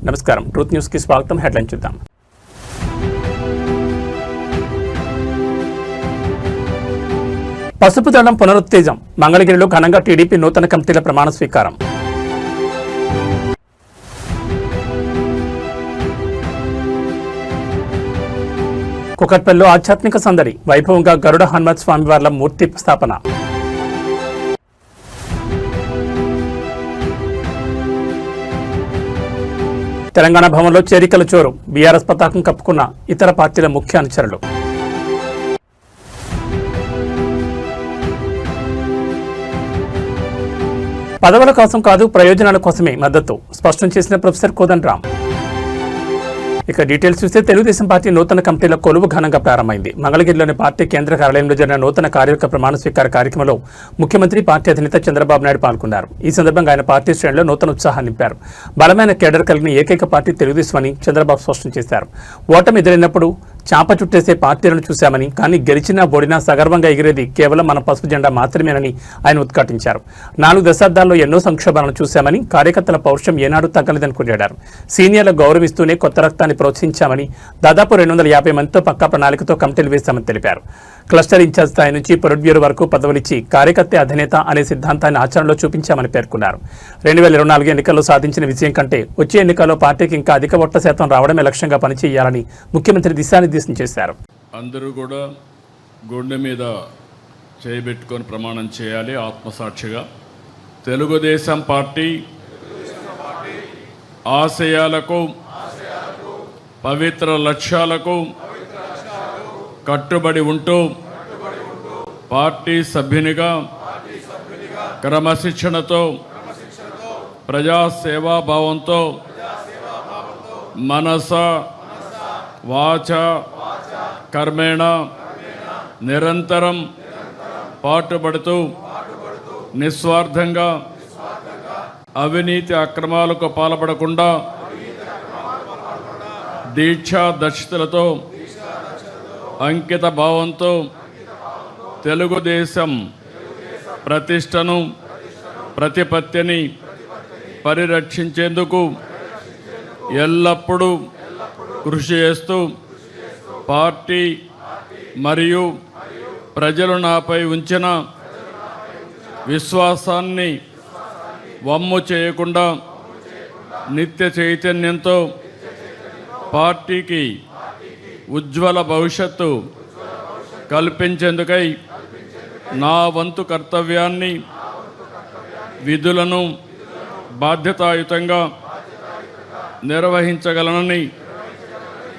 నమస్కారం, truth news కి స్వాగతం. హెడ్లైన్ చూద్దాం. పసుపు దళం పునరుత్తేజం. మంగళగిరిలో ఘనంగా టీడీపీ నూతన కమిటీల ప్రమాణ స్వీకారం. కుకట్పల్లిలో ఆధ్యాత్మిక సందడి. వైభవంగా గరుడ హనుమత్ స్వామివార్ల మూర్తి స్థాపన. తెలంగాణ భవన్లో చేరికల చోరు. బీఆర్ఎస్ పతాకం కప్పుకున్న ఇతర పార్టీల ముఖ్య అనుచరులు. పదవుల కోసం కాదు, ప్రయోజనాల కోసమే మద్దతు స్పష్టం చేసిన ప్రొఫెసర్ కోదండరామ్. ఇక డీటెయిల్స్ చూస్తే తెలుగుదేశం పార్టీ నూతన కమిటీల కొలువు ఘనంగా ప్రారంభమైంది. మంగళగిరిలోని పార్టీ కేంద్ర కార్యాలయంలో జరిగిన నూతన కార్యవర్గ ప్రమాణ స్వీకార కార్యక్రమంలో ముఖ్యమంత్రి, పార్టీ అధినేత చంద్రబాబు నాయుడు పాల్గొన్నారు. ఈ సందర్భంగా ఆయన పార్టీ శ్రేణుల్లో నూతన ఉత్సాహాన్ని నింపారు. బలమైన కేడర్ కలిగిన ఏకైక పార్టీ తెలుగుదేశం అని చంద్రబాబు స్పష్టం చేశారు. ఓటమి ఎదురైనప్పుడు చాప చుట్టేసే పార్టీలను చూశామని, కానీ గెలిచినా ఓడినా సగర్వంగా ఎగిరేది కేవలం మన పసుపు జెండా మాత్రమేనని ఆయన ఉద్ఘాటించారు. 4 దశాబ్దాల్లో ఎన్నో సంక్షోభాలను చూశామని, కార్యకర్తల పౌరుషం ఏనాడు తగ్గలేదని కొనియాడారు. సీనియర్ల గౌరవిస్తూనే కొత్త రక్తాన్ని ప్రోత్సహించామని, దాదాపు 250 మందితో పక్కా ప్రణాళికతో కమిటీలు వేశామని తెలిపారు. క్లస్టర్ ఇన్ఛార్జ్ స్థాయి నుంచి పొలిట్ బ్యూరో వరకు పదవులిచ్చి కార్యకర్త అధినేత అనే సిద్ధాంతాన్ని ఆచరణలో చూపించామని పేర్కొన్నారు. 2024 ఎన్నికల్లో సాధించిన విజయం కంటే వచ్చే ఎన్నికల్లో పార్టీకి ఇంకా అధిక ఓట్ల శాతం రావడమే లక్ష్యంగా పనిచేయాలని ముఖ్యమంత్రి దిశానిర్దేశం చేశారు. అందరూ కూడా గుండె మీద చేయబెట్టుకొని ప్రమాణం చేయాలి. ఆత్మసాక్షిగా తెలుగుదేశం పార్టీ ఆశయాలకు, పవిత్ర లక్ష్యాలకు కట్టుబడి ఉంటూ పార్టీ సభ్యునిగా క్రమశిక్షణతో, ప్రజాసేవాభావంతో మనస వాచ కర్మేణ నిరంతరం పాటుపడుతూ నిస్వార్థంగా అవినీతి అక్రమాలకు పాల్పడకుండా దీక్షా దక్షతలతో, అంకిత భావంతో తెలుగుదేశం ప్రతిష్టను, ప్రతిపత్తిని పరిరక్షించేందుకు ఎల్లప్పుడూ కృషి చేస్తూ పార్టీ మరియు ప్రజలు నాపై ఉంచిన విశ్వాసాన్ని వమ్ము చేయకుండా నిత్య చైతన్యంతో పార్టీకి ఉజ్వల భవిష్యత్తు కల్పించేందుకై నా వంతు కర్తవ్యాన్ని, విధులను బాధ్యతాయుతంగా నిర్వహించగలనని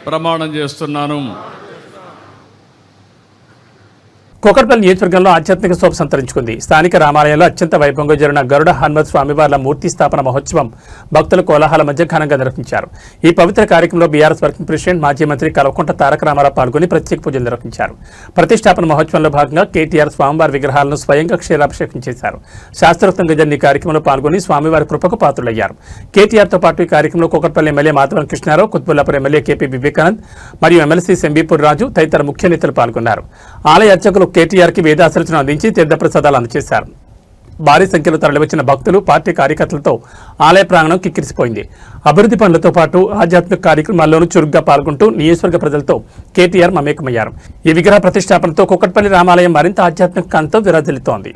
ప్రమాణం చేస్తున్నాను. కుకట్పల్లి నియోజకవర్గంలో ఆధ్యాత్మిక శోభ సంతరించుకుంది. స్థానిక రామాలయంలో అత్యంత వైభవంగా జరిగిన గరుడ హనుమత్ స్వామివార్ల మూర్తి స్థాపన మహోత్సవం భక్తుల కోలాహల మధ్య ఘనంగా నిర్వహించారు. ఈ పవిత్ర కార్యక్రమంలో బీఆర్ఎస్ వర్కింగ్ ప్రెసిడెంట్, మాజీ మంత్రి కల్వకుంట్ల తారక రామారావు పాల్గొని ప్రత్యేక పూజలు నిర్వహించారు. ప్రతిష్టాపన మహోత్సవంలో భాగంగా కేటీఆర్ స్వామివారి విగ్రహాలను స్వయంగా క్షీరాభిషేకం చేశారు. శాస్త్రోక్తంగా జరిగిన ఈ కార్యక్రమంలో పాల్గొని స్వామివారి కృపకు పాత్రులయ్యారు. కేటీఆర్తో పాటు ఈ కార్యక్రమంలో Kukatpally MLA Madhavan Krishnarao, Quthbullapur MLA KP Vivekanand మరియు ఎమ్మెల్సీ సెంబీపూర్ రాజు తదితర ముఖ్య నేతలు పాల్గొన్నారు. ఆలయ అర్చకులు కేటీఆర్కి వేదాశీర్వచనం అందించి తీర్థప్రసాదాలు అందజేశారు. భారీ సంఖ్యలో తరలివచ్చిన భక్తులు, పార్టీ కార్యకర్తలతో ఆలయ ప్రాంగణం కిక్కిరిసిపోయింది. అభివృద్ధి పనులతో పాటు ఆధ్యాత్మిక కార్యక్రమాల్లోనూ చురుగ్గా పాల్గొంటూ నియోజకవర్గ ప్రజలతో కేటీఆర్ మమేకమయ్యారు. ఈ విగ్రహ ప్రతిష్టాపనతో కుకట్పల్లి రామాలయం మరింత ఆధ్యాత్మిక కాంతితో విరాజిల్లుతోంది.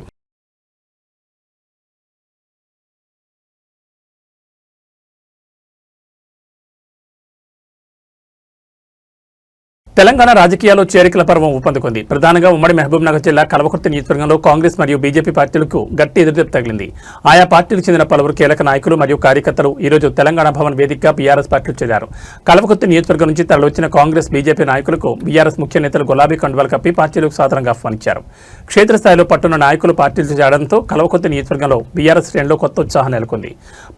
తెలంగాణ రాజకీయాల్లో చేరికల పర్వం ఊపందుకుంది. ప్రధానంగా ఉమ్మడి మహబూబ్నగర్ జిల్లా కల్వకుర్తి నియోజకవర్గంలో కాంగ్రెస్ మరియు బీజేపీ పార్టీలకు గట్టి ఎదురుదెబ్బ తగిలింది. ఆయా పార్టీలకు చెందిన పలువురు కీలక నాయకులు మరియు కార్యకర్తలు ఈరోజు తెలంగాణ భవన్ వేదికగా బీఆర్ఎస్ పార్టీలు చేరారు. కల్వకుర్తి నియోజకవర్గం నుంచి తరలివచ్చిన కాంగ్రెస్, బీజేపీ నాయకులకు బీఆర్ఎస్ ముఖ్య నేతలు గులాబీ కండువాలు కప్పి పార్టీలకు సాధారణంగా ఆహ్వానించారు. క్షేత్రస్థాయిలో పట్టున్న నాయకులు పార్టీలు చేరడంతో కల్వకుర్తి నియోజకవర్గంలో బీఆర్ఎస్ శ్రేణిలో కొత్త ఉత్సాహం నెలకొంది.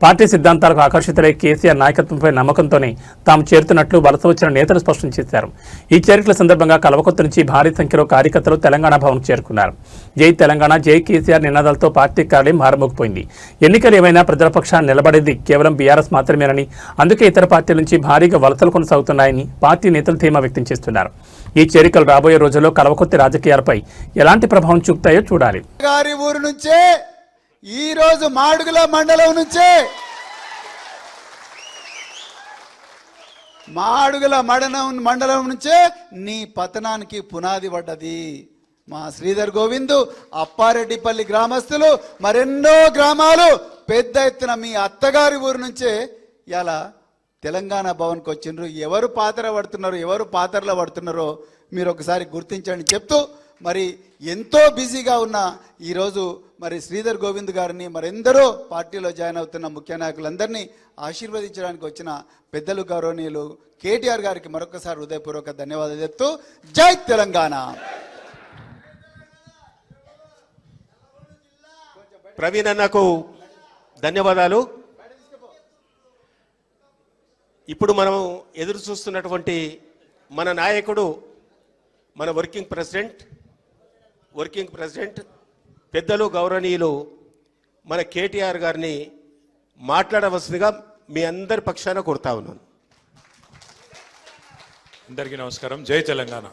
పార్టీ సిద్ధాంతాలకు ఆకర్షితులై కేసీఆర్ నాయకత్వంపై నమ్మకంతోనే తాము చేరుతున్నట్లు వలస వచ్చిన నేతలు స్పష్టం చేశారు. ఈ చేరికల సందర్భంగా కల్వకుర్తి నుంచి భారీ సంఖ్యలో కార్యకర్తలు తెలంగాణ భవన్ చేరుకున్నారు. జై తెలంగాణ, జై కేసీఆర్ నినాదాలతో పార్టీ కార్యాలయం మారుమోగిపోయింది. ఎన్నికలు ఏమైనా ప్రజల పక్షాన్ని నిలబడేది కేవలం బీఆర్ఎస్ మాత్రమేనని, అందుకే ఇతర పార్టీల నుంచి భారీగా వలసలు కొనసాగుతున్నాయని పార్టీ నేతలు ధీమా వ్యక్తం చేస్తున్నారు. ఈ చేరికలు రాబోయే రోజుల్లో కల్వకుర్తి రాజకీయాలపై ఎలాంటి ప్రభావం చూపుతాయో చూడాలి. గారి ఊరు నుంచే ఈ రోజు మాడుగుల మండలం నుంచే మాడుగుల మండలం నుంచే నీ పతనానికి పునాది పడ్డది. మా శ్రీధర్ గోవిందు, అప్పారెడ్డిపల్లి గ్రామస్తులు, మరెన్నో గ్రామాలు పెద్ద ఎత్తున మీ అత్తగారి ఊరు నుంచే ఇలా తెలంగాణ భవన్కి వచ్చిండ్రు. ఎవరు పాత్ర పడుతున్నారో, ఎవరు పాత్రలో పడుతున్నారో మీరు ఒకసారి గుర్తించండి చెప్తూ, మరి ఎంతో బిజీగా ఉన్న ఈరోజు మరి శ్రీధర్ గోవింద్ గారిని, మరెందరో పార్టీలో జాయిన్ అవుతున్న ముఖ్య నాయకులందరినీ ఆశీర్వదించడానికి వచ్చిన పెద్దలు గౌరవనీయులు కేటీఆర్ గారికి మరొకసారి హృదయపూర్వక ధన్యవాదాలు చెప్తూ జై తెలంగాణ. ప్రవీణ్ అన్నకు ధన్యవాదాలు. ఇప్పుడు మనం ఎదురు చూస్తున్నటువంటి మన నాయకుడు, మన వర్కింగ్ ప్రెసిడెంట్ పెద్దలు గౌరవనీయులు మన కేటీఆర్ గారిని మాట్లాడవలసిందిగా మీ అందరి పక్షాన కోరుతా ఉన్నాను. అందరికీ నమస్కారం. జై తెలంగాణ.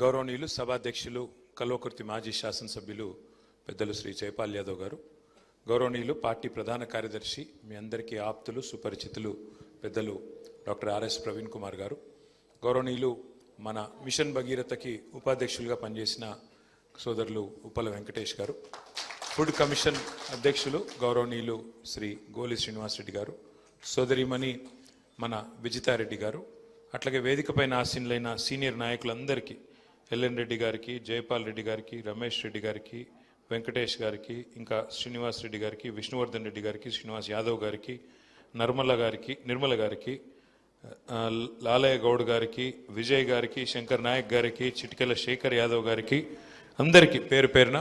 గౌరవనీయులు సభాధ్యక్షులు కల్వకుర్తి మాజీ శాసనసభ్యులు పెద్దలు శ్రీ జైపాల్ యాదవ్ గారు, గౌరవనీయులు పార్టీ ప్రధాన కార్యదర్శి, మీ అందరికీ ఆప్తులు సుపరిచితులు పెద్దలు డాక్టర్ ఆర్ఎస్ ప్రవీణ్ కుమార్ గారు, గౌరవనీయులు మన మిషన్ భగీరథకి ఉపాధ్యక్షులుగా పనిచేసిన సోదరులు ఉప్పల వెంకటేష్ గారు, ఫుడ్ కమిషన్ అధ్యక్షులు గౌరవనీయులు శ్రీ గోలి శ్రీనివాసరెడ్డి గారు, సోదరిమణి మన విజితారెడ్డి గారు, అట్లాగే వేదికపైన ఆసీనులైన సీనియర్ నాయకులందరికీ, ఎల్ఎన్ రెడ్డి గారికి, జయపాల్ రెడ్డి గారికి, రమేష్ రెడ్డి గారికి, వెంకటేష్ గారికి, ఇంకా శ్రీనివాస్ రెడ్డి గారికి, విష్ణువర్ధన్ రెడ్డి గారికి, శ్రీనివాస్ యాదవ్ గారికి, నిర్మల గారికి, లాలయ్య గౌడ్ గారికి, విజయ్ గారికి, శంకర్ నాయక్ గారికి, చిటికెల శేఖర్ యాదవ్ గారికి, అందరికీ పేరు పేరున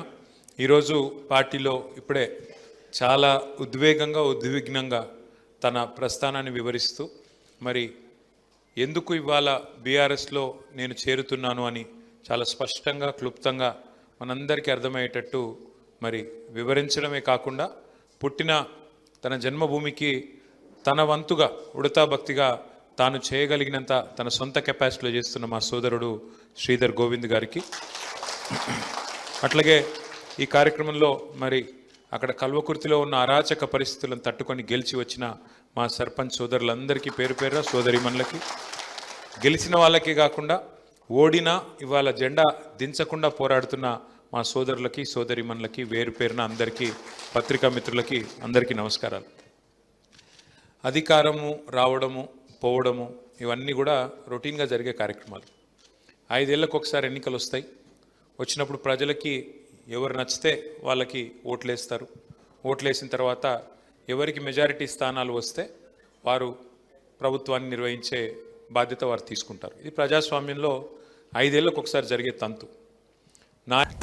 ఈరోజు పార్టీలో ఇప్పుడే చాలా ఉద్విగ్నంగా తన ప్రస్థానాన్ని వివరిస్తూ, మరి ఎందుకు ఇవాళ బీఆర్ఎస్లో నేను చేరుతున్నాను అని చాలా స్పష్టంగా క్లుప్తంగా మనందరికీ అర్థమయ్యేటట్టు మరి వివరించడమే కాకుండా, పుట్టిన తన జన్మభూమికి తన వంతుగా ఉడతా భక్తిగా తాను చేయగలిగినంత తన సొంత కెపాసిటీలో చేస్తున్న మా సోదరుడు శ్రీధర్ గోవింద్ గారికి, అట్లాగే ఈ కార్యక్రమంలో మరి అక్కడ కల్వకుర్తిలో ఉన్న అరాచక పరిస్థితులను తట్టుకొని గెలిచి వచ్చిన మా సర్పంచ్ సోదరులందరికీ పేరు పేరున, సోదరిమణులకి, గెలిచిన వాళ్ళకే కాకుండా ఓడినా ఇవాళ జెండా దించకుండా పోరాడుతున్న మా సోదరులకి సోదరిమణులకి వేరు పేరున అందరికీ, పత్రికా మిత్రులకి అందరికీ నమస్కారాలు. అధికారము రావడము పోవడము ఇవన్నీ కూడా రొటీన్గా జరిగే కార్యక్రమాలు. 5 ఏళ్లకు ఒకసారి ఎన్నికలు వస్తాయి. వచ్చినప్పుడు ప్రజలకి ఎవరు నచ్చితే వాళ్ళకి ఓట్లేస్తారు. ఓట్లేసిన తర్వాత ఎవరికి మెజారిటీ స్థానాలు వస్తే వారు ప్రభుత్వాన్ని నిర్వహించే బాధ్యత వారు తీసుకుంటారు. ఇది ప్రజాస్వామ్యంలో 5 ఏళ్లకు ఒకసారి జరిగే తంతు.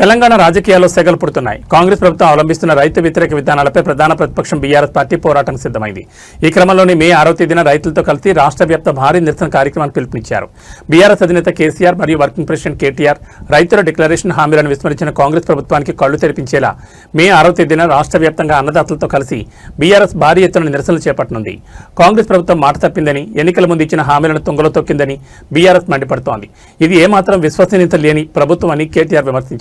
తెలంగాణ రాజకీయాల్లో సెగలు పుడుతున్నాయి. కాంగ్రెస్ ప్రభుత్వం అవలంబిస్తున్న రైతు వ్యతిరేక విధానాలపై ప్రధాన ప్రతిపక్షం బీఆర్ఎస్ పార్టీ పోరాటం సిద్ధమైంది. ఈ క్రమంలోనే మే 6వ తేదీన రైతులతో కలిసి రాష్ట్ర వ్యాప్త భారీ నిరసన కార్యక్రమానికి పిలుపునిచ్చారు. బీఆర్ఎస్ అధినేత కేసీఆర్ మరియు వర్కింగ్ ప్రెసిడెంట్ కేటీఆర్ రైతుల డిక్లరేషన్ హామీలను విస్మరించిన కాంగ్రెస్ ప్రభుత్వానికి కళ్లు తెరిపించేలా మే 6వ తేదీన రాష్ట్ర వ్యాప్తంగా అన్నదాతలతో కలిసి బీఆర్ఎస్ భారీ ఎత్తున నిరసనలు చేపట్టనుంది. కాంగ్రెస్ ప్రభుత్వం మాట తప్పిందని, ఎన్నికల ముందు ఇచ్చిన హామీలను తుంగలో తొక్కిందని బీఆర్ఎస్ మండిపడుతోంది. ఇది ఏమాత్రం విశ్వసనీయత లేని ప్రభుత్వం అని కేటీఆర్ విమర్శించారు.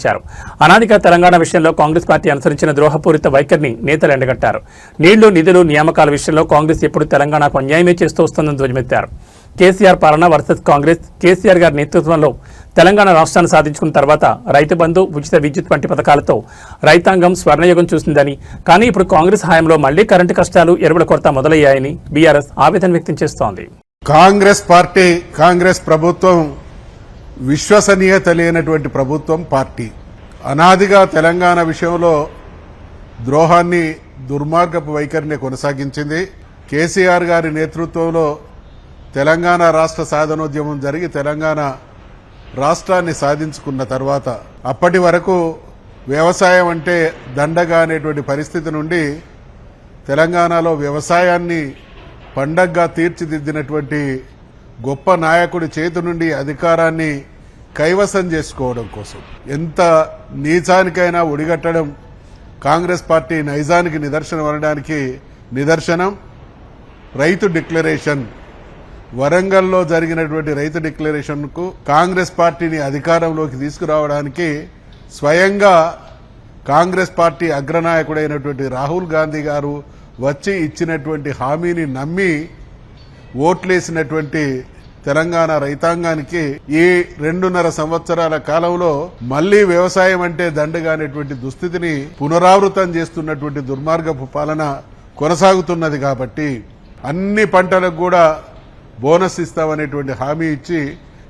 అనాదిగా తెలంగాణ విషయంలో కాంగ్రెస్ పార్టీ అనుసరించిన ద్రోహపూరిత వైఖరిని నేతలు ఎండగట్టారు. నీళ్లు, నిధులు, నియామకాల విషయంలో కాంగ్రెస్ ఎప్పుడు తెలంగాణకు అన్యాయమే చేస్తూ వస్తుందని ధ్వజమెత్తారు. కేసీఆర్ పాలన వర్సెస్ కాంగ్రెస్, కేసీఆర్ గారి నేతృత్వంలో తెలంగాణ రాష్ట్రాన్ని సాధించుకున్న తర్వాత రైతు బంధు, ఉచిత విద్యుత్ వంటి పథకాలతో రైతాంగం స్వర్ణయుగం చూసిందని, కానీ ఇప్పుడు కాంగ్రెస్ హయాంలో మళ్లీ కరెంటు కష్టాలు, ఎరువుల కొరత మొదలయ్యాయని బీఆర్ఎస్ ఆవేదన వ్యక్తం చేస్తోంది. కాంగ్రెస్ పార్టీ, కాంగ్రెస్ ప్రభుత్వం విశ్వసనీయత లేనటువంటి ప్రభుత్వం, పార్టీ. అనాదిగా తెలంగాణ విషయంలో ద్రోహాన్ని, దుర్మార్గపు వైఖరిని కొనసాగించింది. కేసీఆర్ గారి నేతృత్వంలో తెలంగాణ రాష్ట్ర సాధనోద్యమం జరిగి తెలంగాణ రాష్ట్రాన్ని సాధించుకున్న తర్వాత అప్పటి వరకు వ్యవసాయం అంటే దండగా అనేటువంటి పరిస్థితి నుండి తెలంగాణలో వ్యవసాయాన్ని పండగగా తీర్చిదిద్దినటువంటి గొప్ప నాయకుడి చేతి నుండి అధికారాన్ని కైవసం చేసుకోవడం కోసం ఎంత నీచానికైనా ఒడిగట్టడం కాంగ్రెస్ పార్టీ నైజానికి నిదర్శనం అనడానికి నిదర్శనం రైతు డిక్లరేషన్. వరంగల్లో జరిగినటువంటి రైతు డిక్లరేషన్కు కాంగ్రెస్ పార్టీని అధికారంలోకి తీసుకురావడానికి స్వయంగా కాంగ్రెస్ పార్టీ అగ్రనాయకుడైనటువంటి రాహుల్ గాంధీ గారు వచ్చి ఇచ్చినటువంటి హామీని నమ్మి ఓట్లేసినటువంటి తెలంగాణ రైతాంగానికి ఈ 2.5 సంవత్సరాల కాలంలో మళ్లీ వ్యవసాయం అంటే దండగానేటువంటి దుస్థితిని పునరావృతం చేస్తున్నటువంటి దుర్మార్గపు పాలన కొనసాగుతున్నది. కాబట్టి అన్ని పంటలకు కూడా బోనస్ ఇస్తామనేటువంటి హామీ ఇచ్చి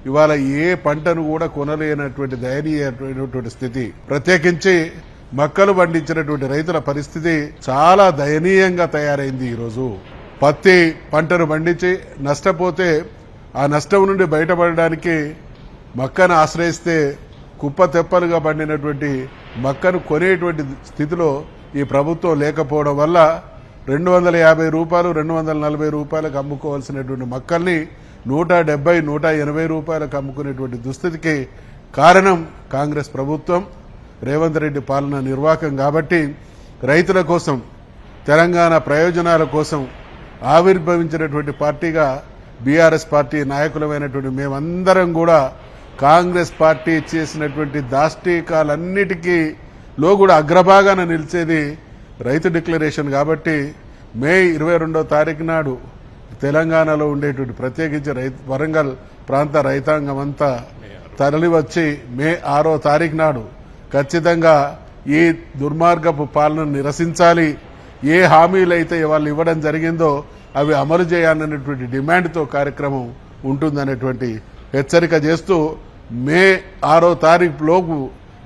ఇవాళ ఏ పంటను కూడా కొనలేనటువంటి దయనీయమైనటువంటి స్థితి. ప్రత్యేకించి మక్కలు పండించినటువంటి రైతుల పరిస్థితి చాలా దయనీయంగా తయారైంది. ఈరోజు పత్తి పంటను పండించి నష్టపోతే ఆ నష్టం నుండి బయటపడడానికి మక్కను ఆశ్రయిస్తే కుప్ప తెప్పలుగా పండినటువంటి మక్కను కొనేటువంటి స్థితిలో ఈ ప్రభుత్వం లేకపోవడం వల్ల 250 రూపాయలు 240 రూపాయలకు అమ్ముకోవాల్సినటువంటి మక్కల్ని 170 180 రూపాయలకు అమ్ముకునేటువంటి దుస్థితికి కారణం కాంగ్రెస్ ప్రభుత్వం, రేవంత్ రెడ్డి పాలన నిర్వాహకం. కాబట్టి రైతుల కోసం, తెలంగాణ ప్రయోజనాల కోసం ఆవిర్భవించినటువంటి పార్టీగా బీఆర్ఎస్ పార్టీ నాయకులమైనటువంటి మేమందరం కూడా కాంగ్రెస్ పార్టీ చేసినటువంటి దాష్టీకాలన్నిటికీ లో కూడా అగ్రభాగాన నిలిచేది రైతు డిక్లరేషన్. కాబట్టి మే 22వ తారీఖు నాడు తెలంగాణలో ఉండేటువంటి ప్రత్యేకించి వరంగల్ ప్రాంత రైతాంగం అంతా తరలివచ్చి మే 6వ తారీఖు నాడు ఖచ్చితంగా ఈ దుర్మార్గపు పాలనను నిరసించాలి. ఏ హామీలైతే వాళ్ళు ఇవ్వడం జరిగిందో అవి అమలు చేయాలనేటువంటి డిమాండ్తో కార్యక్రమం ఉంటుందనేటువంటి హెచ్చరిక చేస్తూ మే 6వ తారీఖులోపు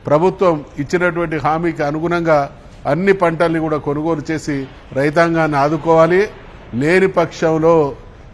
ప్రభుత్వం ఇచ్చినటువంటి హామీకి అనుగుణంగా అన్ని పంటల్ని కూడా కొనుగోలు చేసి రైతాంగాన్ని ఆదుకోవాలి. లేని పక్షంలో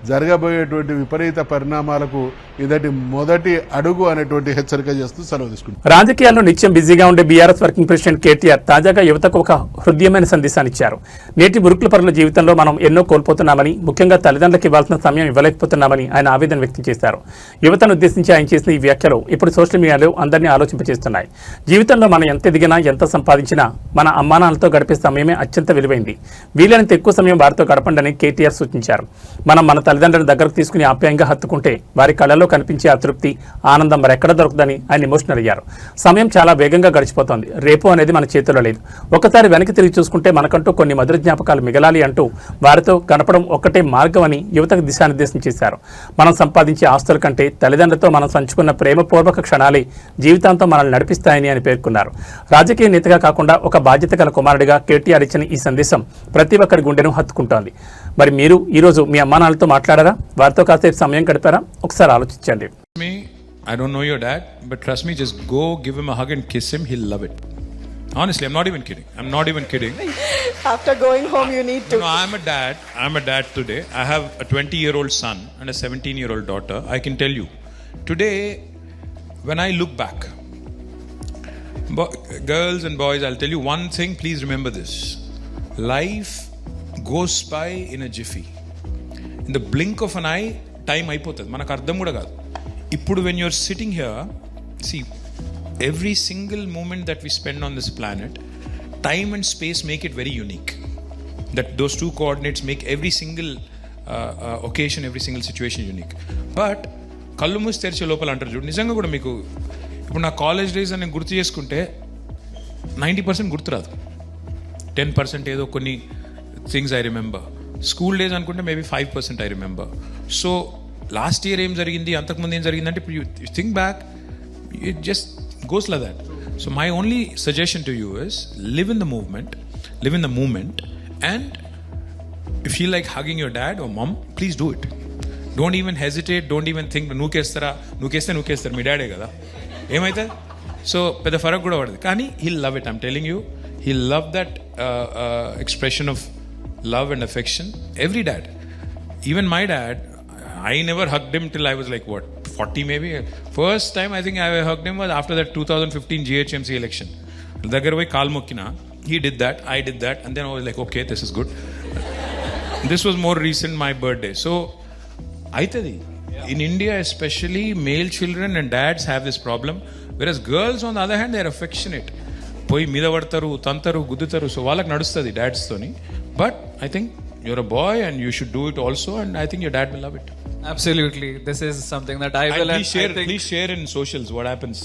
జరగబోయేటువంటి విపరీత పరిణామాలకు ఇదటి మొదటి అడుగు అనేటువంటి హెచ్చరిక చేస్తూ సెలవు తీసుకుంటారు. రాజకీయాల్లో నిత్యం బిజీగా ఉండే బీఆర్ఎస్ వర్కింగ్ ప్రెసిడెంట్ కేటీఆర్ తాజాగా యువతకు ఒక హృదయమైన సందేశాన్ని ఇచ్చారు. నేటి మురుకుల పరుల జీవితంలో మనం ఎన్నో కోల్పోతున్నామని, ముఖ్యంగా తల్లిదండ్రులకు ఇవ్వాల్సిన సమయం ఇవ్వలేకపోతున్నామని ఆయన ఆవేదన వ్యక్తం చేశారు. యువతను ఉద్దేశించి ఆయన చేసిన ఈ వ్యాఖ్యలు ఇప్పుడు సోషల్ మీడియాలో అందరినీ ఆలోచింపచేస్తున్నాయి. జీవితంలో మనం ఎంత ఎదిగినా, ఎంత సంపాదించినా మన అమ్మానాన్నలతో గడిపే సమయమే అత్యంత విలువైంది. వీలైనంత ఎక్కువ సమయం వారితో గడపండి అని కేటీఆర్ సూచించారు. మనం మన తల్లిదండ్రులను దగ్గరకు తీసుకుని ఆప్యాయంగా హత్తుకుంటే వారి కళ్ళలో కనిపించే ఆ తృప్తి, ఆనందం మరెక్కడ దొరుకుతుందని ఆయన ఎమోషనల్ అయ్యారు. సమయం చాలా వేగంగా గడిచిపోతోంది. రేపు అనేది మన చేతిలో లేదు. ఒకసారి వెనక్కి తిరిగి చూసుకుంటే మనకంటూ కొన్ని మధుర జ్ఞాపకాలు మిగలాలి అంటూ వారితో గడపడం ఒక్కటే మార్గం అని యువతకు దిశానిర్దేశం చేశారు. మనం సంపాదించే ఆస్తుల కంటే తల్లిదండ్రులతో మనం పంచుకున్న ప్రేమపూర్వక క్షణాలే జీవితాంతం మనల్ని నడిపిస్తాయని ఆయన పేర్కొన్నారు. రాజకీయ నేతగా కాకుండా ఒక బాధ్యత గల కుమారుడిగా కేటీఆర్ ఇచ్చిన ఈ సందేశం ప్రతి ఒక్కరి గుండెను హత్తుకుంటోంది. మరి మీరు ఈరోజు మీ అమ్మానాన్నలతో మాట్లాడారా? వారితో కాసేపు సమయం గడిపారా? ఒకసారి ఆలోచించండి. I don't know your dad, but trust me, just go give him a hug and kiss him. He'll love it. Honestly, I'm not even kidding. After going home, you need to. No, I'm a dad today. I have a 20-year-old son and a 17-year-old daughter. I can tell you, today, when I look back, girls and boys, I'll tell you one thing, please remember this. Life goes by in a jiffy. In the blink of an eye, time అయిపోతుంది, మనకు అర్థం కూడా కాదు. ఇప్పుడు when you're sitting here, see, every single moment that we spend on this planet, time and space make it very unique. That those two coordinates make every single occasion, every single situation unique. But కళ్ళు మూసి తెరిచే లోపల అంటారు చూడు, నిజంగా కూడా మీకు ఇప్పుడు నా కాలేజ్ డేస్ అని గుర్తు చేసుకుంటే 90% గుర్తురాదు. 10% ఏదో కొన్ని things I remember. School days అనుకుంటే maybe 5% I remember. So last year ఏం జరిగింది, అంతకుముందు ఏం జరిగిందంటే ఇప్పుడు you think back, it just goes like that. So my only suggestion to you is live in the moment and if you like hugging your dad or mom, please do it. Don't even hesitate, don't even think నూకేస్తారు మీ డాడే కదా, ఏమైతే so పెద్ద ఫరక్ కూడా పడదు. కానీ he'll love it, I'm telling you, he'll love that expression of love and affection. Every dad, even my dad, I never hugged him till I was like 40 maybe. First time I think I hugged him was after that 2015 GHMC election. Dagar vai kaal mokkina, he did that, I did that, and then I was like, okay, this is good. This was more recent, my birthday. So aitadi in India especially, male children and dads have this problem, whereas girls on the other hand, they are affectionate. పోయి మీద పడతారు, తంతారు, గుద్దుతారు. So వాళ్ళకి నడుస్తుంది డాడ్స్తోని. But I think you're a boy and you should do it also, and I think your dad will love it. Absolutely, this is something that I will. Please share in socials what happens.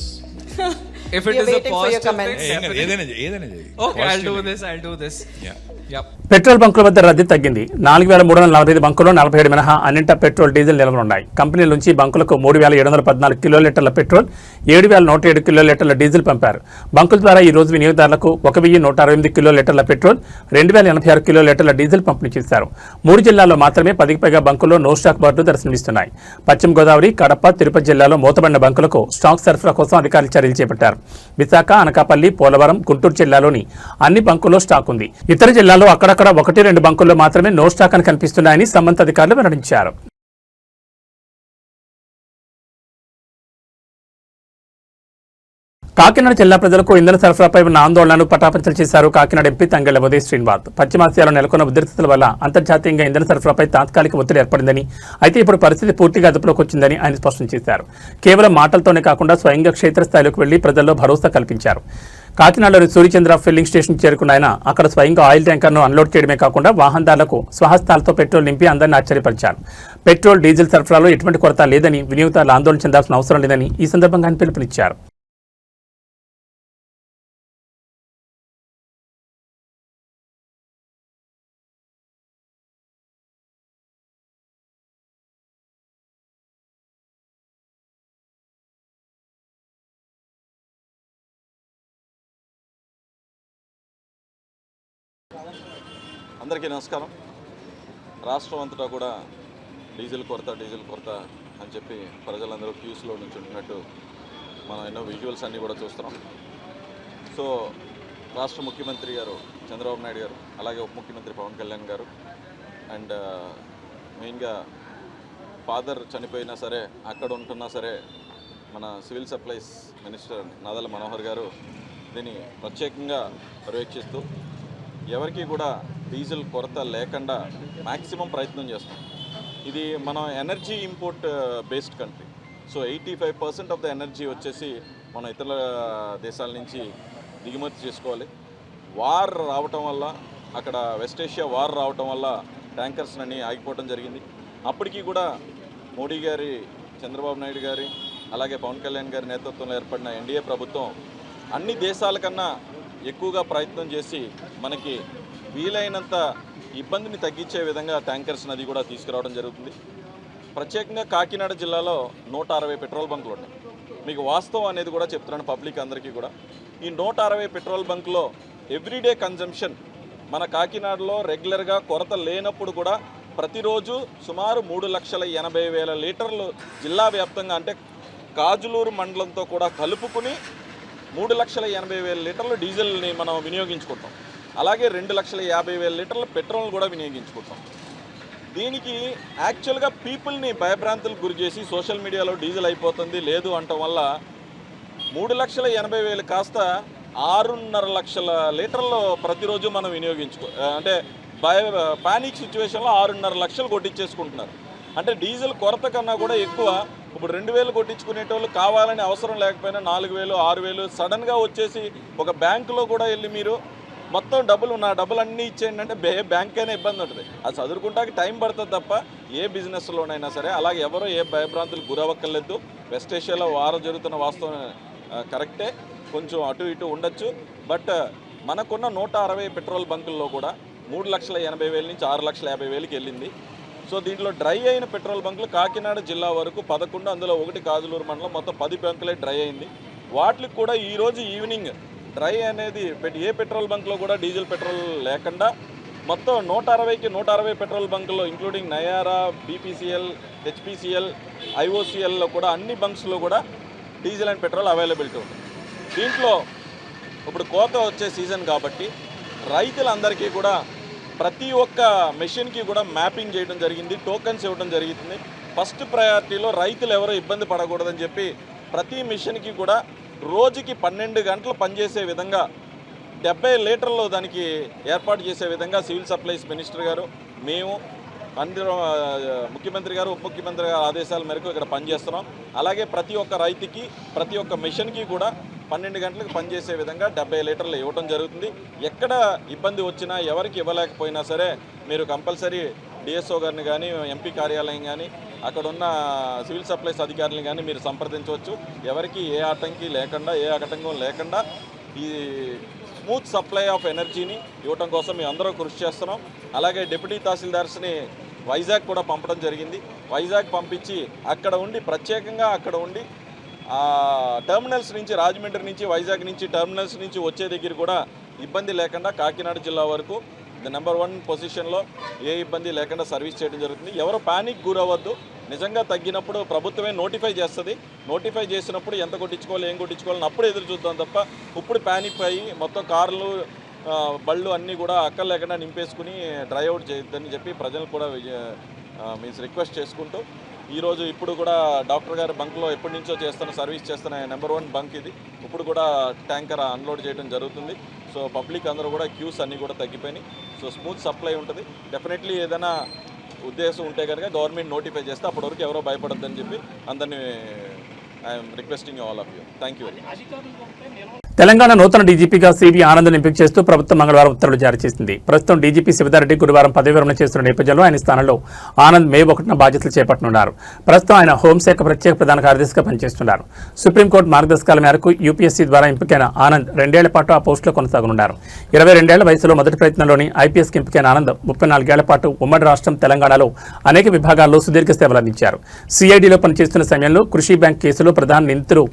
If it is a positive thing, ఏదైనా okay, I'll do this. Yeah. Yep. Petrol బంకుల వద్ద రద్దీ తగ్గింది. 4,345 బంకుల్లో 47 మినహా అన్నింటా petrol, diesel నిల్వలున్నాయి. కంపెనీల నుంచి బంకులకు 3,714 కిలోలీటర్ల petrol, 7,107 కిలోలీటర్ల diesel పంపారు. బంకుల ద్వారా ఈ రోజు వినియోగదారులకు 1,168 కిలోలీటర్ల పెట్రోల్, 2,086 కిలోలీటర్ల డీజిల్ పంపిణీ చేశారు. 3 జిల్లాల్లో మాత్రమే 10కి పైగా బంకుల్లో నో స్టాక్ బోర్డులు దర్శనమిస్తున్నాయి. పశ్చిమ గోదావరి, కడప, తిరుపతి జిల్లాలో మూతబడిన బంకులకు స్టాక్ సరఫరా కోసం అధికారులు చర్యలు చేపట్టారు. విశాఖ, అనకాపల్లి, పోలవరం, గుంటూరు జిల్లాలోని అన్ని బంకుల్లో స్టాక్ ఉంది. ఇతర జిల్లాల్లో అక్కడక్కడ 1-2 బంకుల్లో మాత్రమే నో స్టాక్ అని కనిపిస్తున్నాయని సంబంధిత అధికారులు వెల్లడించారు. కాకినాడ జిల్లా ప్రజలకు ఇంధన సరఫరాపై ఉన్న ఆందోళనను పటాపంచలు చేశారు కాకినాడ ఎంపీ తంగెళ్ల ఉదయ్ శ్రీనివాస్. పశ్చిమాసియాలో నెలకొన్న ఉద్రిక్తతల వల్ల అంతర్జాతీయంగా ఇంధన సరఫరాపై తాత్కాలిక ఒత్తిడి ఏర్పడిందని, అయితే ఇప్పుడు పరిస్థితి పూర్తిగా అదుపులోకి వచ్చిందని ఆయన స్పష్టం చేశారు. కేవలం మాటలతోనే కాకుండా స్వయంగా క్షేత్రస్థాయిలోకి వెళ్లి ప్రజల్లో భరోసా కల్పించారు. కాకినాడలోని సూర్యచంద్ర ఫిల్లింగ్ స్టేషన్ చేరుకున్న ఆయన అక్కడ స్వయంగా ఆయిల్ ట్యాంకర్ను అన్లోడ్ చేయడమే కాకుండా వాహనదారులకు స్వహస్తాలతో పెట్రోల్ నింపి అందరినీ ఆశ్చర్యపరిచారు. పెట్రోల్, డీజిల్ సరఫరాలో ఎటువంటి కొరత లేదని, వినియోగదారులు ఆందోళన చెందాల్సిన అవసరం లేదని ఈ సందర్భంగా ఆయన పిలుపునిచ్చారు. అందరికీ నమస్కారం. రాష్ట్రం అంతటా కూడా డీజిల్ కొరత అని చెప్పి ప్రజలందరూ క్యూస్లో నుంచి ఉంటున్నట్టు మనం ఎన్నో విజువల్స్ అన్నీ కూడా చూస్తున్నాం. సో రాష్ట్ర ముఖ్యమంత్రి గారు చంద్రబాబు నాయుడు గారు, అలాగే ఉప ముఖ్యమంత్రి పవన్ కళ్యాణ్ గారు, అండ్ మెయిన్గా ఫాదర్ చనిపోయినా సరే అక్కడ ఉంటున్నా సరే మన civil supplies minister Nadella Manohar గారు దీన్ని ప్రత్యేకంగా పర్యవేక్షిస్తూ ఎవరికి కూడా డీజిల్ కొరత లేకుండా మ్యాక్సిమం ప్రయత్నం చేస్తాం. ఇది మనం energy import based country. So 85% of the energy వచ్చేసి మనం ఇతర దేశాల నుంచి దిగుమతి చేసుకోవాలి. వార్ రావటం వల్ల, అక్కడ వెస్ట్ ఏషియా వార్ రావటం వల్ల ట్యాంకర్స్ అన్నీ ఆగిపోవడం జరిగింది. అప్పటికీ కూడా మోడీ గారి, చంద్రబాబు నాయుడు గారి, అలాగే పవన్ కళ్యాణ్ గారి నేతృత్వంలో ఏర్పడిన ఎన్డీఏ ప్రభుత్వం అన్ని దేశాల కన్నా ఎక్కువగా ప్రయత్నం చేసి మనకి వీలైనంత ఇబ్బందిని తగ్గించే విధంగా ట్యాంకర్స్ నది కూడా తీసుకురావడం జరుగుతుంది. ప్రత్యేకంగా కాకినాడ జిల్లాలో 160 పెట్రోల్ బంకులు ఉన్నాయి. మీకు వాస్తవం అనేది కూడా చెప్తున్నాను పబ్లిక్ అందరికీ కూడా. ఈ 160 పెట్రోల్ బంకులో ఎవ్రీడే కన్జంప్షన్ మన కాకినాడలో రెగ్యులర్గా కొరత లేనప్పుడు కూడా ప్రతిరోజు సుమారు 3,80,000 లీటర్లు జిల్లా వ్యాప్తంగా, అంటే కాజులూరు మండలంతో కూడా కలుపుకుని 3,80,000 లీటర్లు డీజిల్ని మనం వినియోగించుకుంటాం. అలాగే 2,50,000 లీటర్ల పెట్రోల్ కూడా వినియోగించుకుంటాం. దీనికి యాక్చువల్గా పీపుల్ని భయభ్రాంతులకు గురి చేసి సోషల్ మీడియాలో డీజిల్ అయిపోతుంది లేదు అనటం వల్ల 3,80,000 కాస్త 6.5 లక్షల లీటర్లు ప్రతిరోజు మనం అంటే పానిక్ సిచ్యువేషన్లో 6.5 లక్షలు కొట్టించేసుకుంటున్నారు. అంటే డీజిల్ కొరత కన్నా కూడా ఎక్కువ. ఇప్పుడు 2,000 కొట్టించుకునేటోళ్ళు కావాలని అవసరం లేకపోయినా 4,000, 6,000 సడన్గా వచ్చేసి ఒక బ్యాంకులో కూడా వెళ్ళి మీరు మొత్తం నా డబ్బులు అన్నీ ఇచ్చేయండి అంటే బ్యాంక్ అయినా ఇబ్బంది ఉంటుంది. అది చదువుకుంటానికి టైం పడుతుంది తప్ప ఏ బిజినెస్లోనైనా సరే. అలాగే ఎవరో ఏ భయభ్రాంతులు గురవక్కర్లేదు. వెస్ట్ ఏషియాలో వారం జరుగుతున్న వాస్తవం కరెక్టే, కొంచెం అటు ఇటు ఉండొచ్చు. బట్ మనకున్న 160 పెట్రోల్ బంకుల్లో కూడా 3,80,000 నుంచి 6,50,000కి వెళ్ళింది. సో దీంట్లో డ్రై అయిన పెట్రోల్ బంకులు కాకినాడ జిల్లా వరకు 11, అందులో 1 కాజులూరు మండలం, మొత్తం 10 బంకులే డ్రై అయింది. వాటికి కూడా ఈరోజు ఈవినింగ్ డ్రై అనేది ఏ పెట్రోల్ బంక్లో కూడా డీజిల్ పెట్రోల్ లేకుండా మొత్తం 160 పెట్రోల్ బంకుల్లో ఇంక్లూడింగ్ నయారా, బీపీసీఎల్, హెచ్పీసీఎల్, ఐఓసీఎల్లో కూడా అన్ని బంక్స్లో కూడా డీజిల్ అండ్ పెట్రోల్ అవైలబిలిటీ ఉంది. దీంట్లో ఇప్పుడు కోత వచ్చే సీజన్ కాబట్టి రైతులందరికీ కూడా ప్రతి ఒక్క మెషిన్కి కూడా మ్యాపింగ్ చేయడం జరిగింది, టోకన్స్ ఇవ్వడం జరుగుతుంది. ఫస్ట్ ప్రయారిటీలో రైతులు ఎవరో ఇబ్బంది పడకూడదని చెప్పి ప్రతి మిషన్కి కూడా రోజుకి 12 గంటలు పనిచేసే విధంగా 70 లీటర్లు దానికి ఏర్పాటు చేసే విధంగా సివిల్ సప్లైస్ మినిస్టర్ గారు, మేము అందరూ, ముఖ్యమంత్రి గారు, ఉప ముఖ్యమంత్రి గారు ఆదేశాల మేరకు ఇక్కడ పనిచేస్తున్నాం. అలాగే ప్రతి ఒక్క రైతుకి, ప్రతి ఒక్క మిషన్కి కూడా 12 గంటలకు పనిచేసే విధంగా 70 లీటర్లు ఇవ్వడం జరుగుతుంది. ఎక్కడ ఇబ్బంది వచ్చినా, ఎవరికి ఇవ్వలేకపోయినా సరే మీరు కంపల్సరీ డిఎస్ఓ గారిని కానీ, ఎంపీ కార్యాలయం కానీ, అక్కడ ఉన్న సివిల్ సప్లైస్ అధికారులను కానీ మీరు సంప్రదించవచ్చు. ఎవరికి ఏ ఆటంకం లేకుండా ఈ స్మూత్ సప్లై ఆఫ్ ఎనర్జీని ఇవ్వటం కోసం మేము అందరం కృషి చేస్తున్నాం. అలాగే డిప్యూటీ తహసీల్దార్స్ని వైజాగ్ కూడా పంపడం జరిగింది. వైజాగ్ పంపించి అక్కడ ఉండి ప్రత్యేకంగా అక్కడ ఉండి టెర్మినల్స్ నుంచి రాజమండ్రి నుంచి వైజాగ్ నుంచి టెర్మినల్స్ నుంచి వచ్చే దగ్గర కూడా ఇబ్బంది లేకుండా కాకినాడ జిల్లా వరకు నెంబర్ 1 పొజిషన్లో ఏ ఇబ్బంది లేకుండా సర్వీస్ చేయడం జరుగుతుంది. ఎవరు పానిక్ గురవద్దు. నిజంగా తగ్గినప్పుడు ప్రభుత్వమే నోటిఫై చేస్తుంది. నోటిఫై చేసినప్పుడు ఎంత కొట్టించుకోవాలి ఏం కొట్టించుకోవాలని అప్పుడు ఎదురు చూద్దాం తప్ప ఇప్పుడు పానిక్ అయ్యి మొత్తం కార్లు బళ్ళు అన్నీ కూడా అక్కర్ లేకుండా నింపేసుకుని డ్రైవ్ అవుట్ చేయొద్దని చెప్పి ప్రజలు కూడా మీన్స్ రిక్వెస్ట్ చేసుకుంటూ ఈరోజు ఇప్పుడు కూడా డాక్టర్ గారి బంక్లో ఎప్పటి నుంచో సర్వీస్ చేస్తున్న నెంబర్ 1 బంక్ ఇది. ఇప్పుడు కూడా ట్యాంకర్ అన్లోడ్ చేయడం జరుగుతుంది. సో పబ్లిక్ అందరూ కూడా క్యూస్ అన్నీ కూడా తగ్గిపోయినాయి. సో స్మూత్ సప్లై ఉంటుంది. డెఫినెట్లీ ఏదైనా ఉద్దేశం ఉంటే కనుక గవర్నమెంట్ నోటిఫై చేస్తే అప్పటి వరకు ఎవరో భయపడద్దని చెప్పి అందరినీ I'm requesting all of you. Thank you. Telangana నూతన డీజీపీగా సివి ఆనంద్ ఎంపిక చేస్తూ ప్రభుత్వం మంగళవారం ఉత్తర్వులు జారీ చేసింది. ప్రస్తుతం డీజీపీ శివధారెడ్డి గురువారం పదవి విరమణ చేస్తున్న నేపథ్యంలో ఆయన స్థానంలో ఆనంద్ మే 1న బాధ్యతలు చేపట్టనున్నారు. ప్రస్తుతం ఆయన హోంశాఖ ప్రత్యేక ప్రధాన కార్యదర్శిగా పనిచేస్తున్నారు. సుప్రీంకోర్టు మార్గదర్శకాల మేరకు యూపీఎస్సీ ద్వారా ఎంపికైన ఆనంద్ 2 ఏళ్ల పాటు ఆ పోస్టులో కొనసాగనున్నారు. 22 ఏళ్ల వయసులో మొదటి ప్రయత్నంలోని ఐపీఎస్కి ఎంపికైన ఆనంద్ 34 ఏళ్ల పాటు ఉమ్మడి రాష్ట్రం తెలంగాణలో అనేక విభాగాల్లో సుదీర్ఘ సేవలు అందించారు. సిఐడిలో పనిచేస్తున్న సమయంలో కృషి బ్యాంక్ కేసులో ప్రధాన నిందితులు